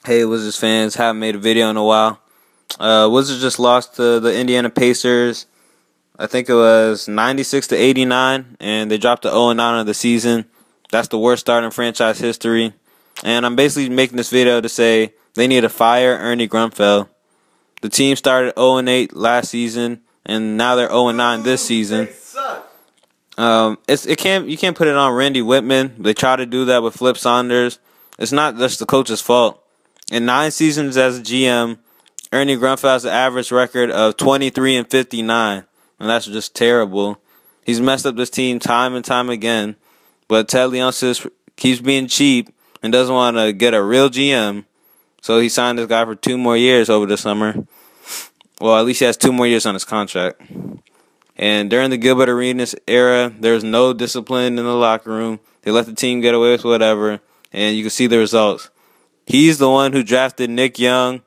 Hey, Wizards fans, haven't made a video in a while. Wizards just lost to the Indiana Pacers. I think it was 96-89, and they dropped to 0-9 of the season. That's the worst start in franchise history. And I'm basically making this video to say they need to fire Ernie Grunfeld. The team started 0-8 last season, and now they're 0-9 this season. You can't put it on Randy Whitman. They try to do that with Flip Saunders. It's not just the coach's fault. In 9 seasons as a GM, Ernie Grunfeld has an average record of 23-59, and that's just terrible. He's messed up this team time and time again, but Ted Leonsis keeps being cheap and doesn't want to get a real GM, so he signed this guy for 2 more years over the summer. Well, at least he has 2 more years on his contract. And during the Gilbert Arenas era, there was no discipline in the locker room. They let the team get away with whatever, and you can see the results. He's the one who drafted Nick Young,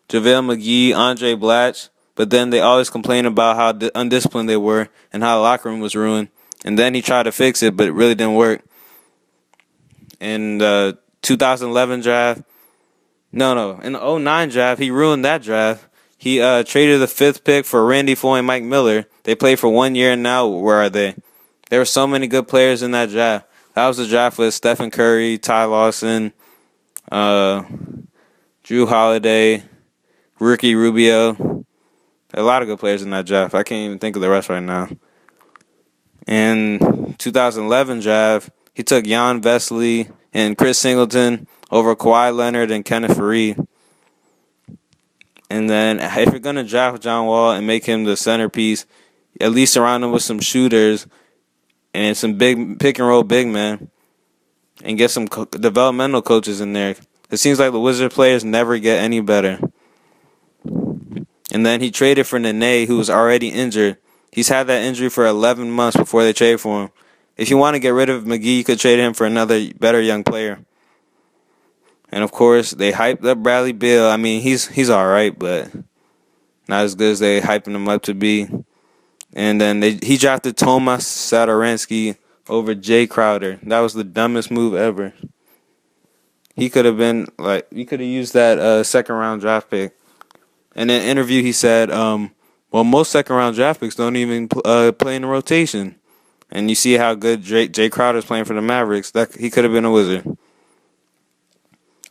JaVale McGee, Andre Blatch, but then they always complain about how undisciplined they were and how the locker room was ruined. And then he tried to fix it, but it really didn't work. In the 2011 draft, in the 2009 draft, he ruined that draft. He traded the 5th pick for Randy Foye and Mike Miller. They played for 1 year, and now where are they? There were so many good players in that draft. That was the draft with Stephen Curry, Ty Lawson, Drew Holiday, Ricky Rubio. A lot of good players in that draft. I can't even think of the rest right now. In 2011 draft, he took Jan Vesley and Chris Singleton over Kawhi Leonard and Kenneth Faried. And then if you're going to draft John Wall and make him the centerpiece, at least surround him with some shooters and some big pick-and-roll big men and get some developmental coaches in there. It seems like the Wizards players never get any better. And then he traded for Nene, who was already injured. He's had that injury for 11 months before they traded for him. If you want to get rid of McGee, you could trade him for another better young player. And, of course, they hyped up Bradley Beal. I mean, he's all right, but not as good as they hyping him up to be. And then he drafted Tomas Satoransky over Jay Crowder. That was the dumbest move ever. He could have used that 2nd-round draft pick. In an interview, he said, well, most 2nd-round draft picks don't even play in the rotation. And you see how good Jay Crowder's playing for the Mavericks. He could have been a Wizard.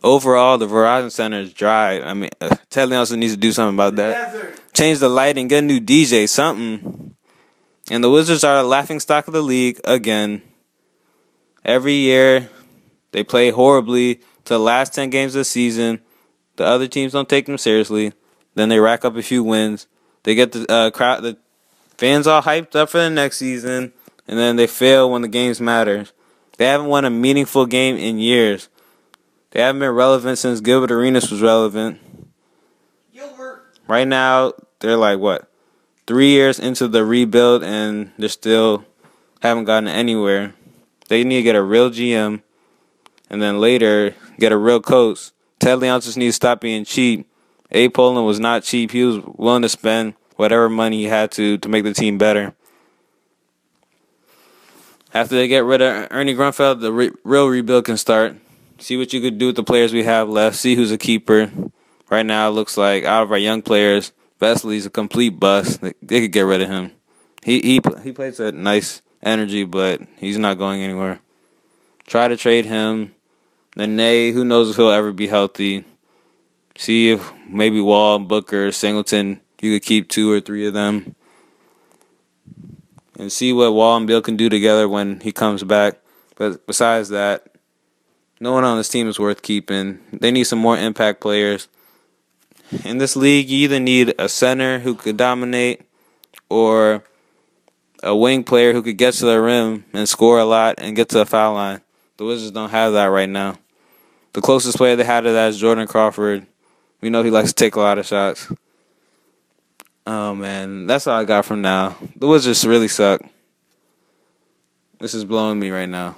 Overall, the Verizon Center is dry. I mean, Ted Leonsis needs to do something about that. Change the lighting, get a new DJ, something. And the Wizards are the laughingstock of the league again. Every year, they play horribly to the last 10 games of the season. The other teams don't take them seriously. Then they rack up a few wins. They get the fans all hyped up for the next season, and then they fail when the games matter. They haven't won a meaningful game in years. They haven't been relevant since Gilbert Arenas was relevant. Right now, they're like, 3 years into the rebuild, and they still haven't gotten anywhere. They need to get a real GM, and then later get a real coach. Ted Leonsis needs to stop being cheap. Abe Poland was not cheap. He was willing to spend whatever money he had to make the team better. After they get rid of Ernie Grunfeld, the real rebuild can start. See what you could do with the players we have left. See who's a keeper. Right now, it looks like out of our young players, Vesley's a complete bust. They could get rid of him. He plays a nice energy, but he's not going anywhere. Try to trade him. Nene, who knows if he'll ever be healthy. See if maybe Wall, Booker, Singleton, you could keep 2 or 3 of them. And see what Wall and Beal can do together when he comes back. But besides that, no one on this team is worth keeping. They need some more impact players. In this league, you either need a center who could dominate or a wing player who could get to the rim and score a lot and get to the foul line. The Wizards don't have that right now. The closest player they had to that is Jordan Crawford. We know he likes to take a lot of shots. Oh, man. That's all I got from now. The Wizards really suck. This is blowing me right now.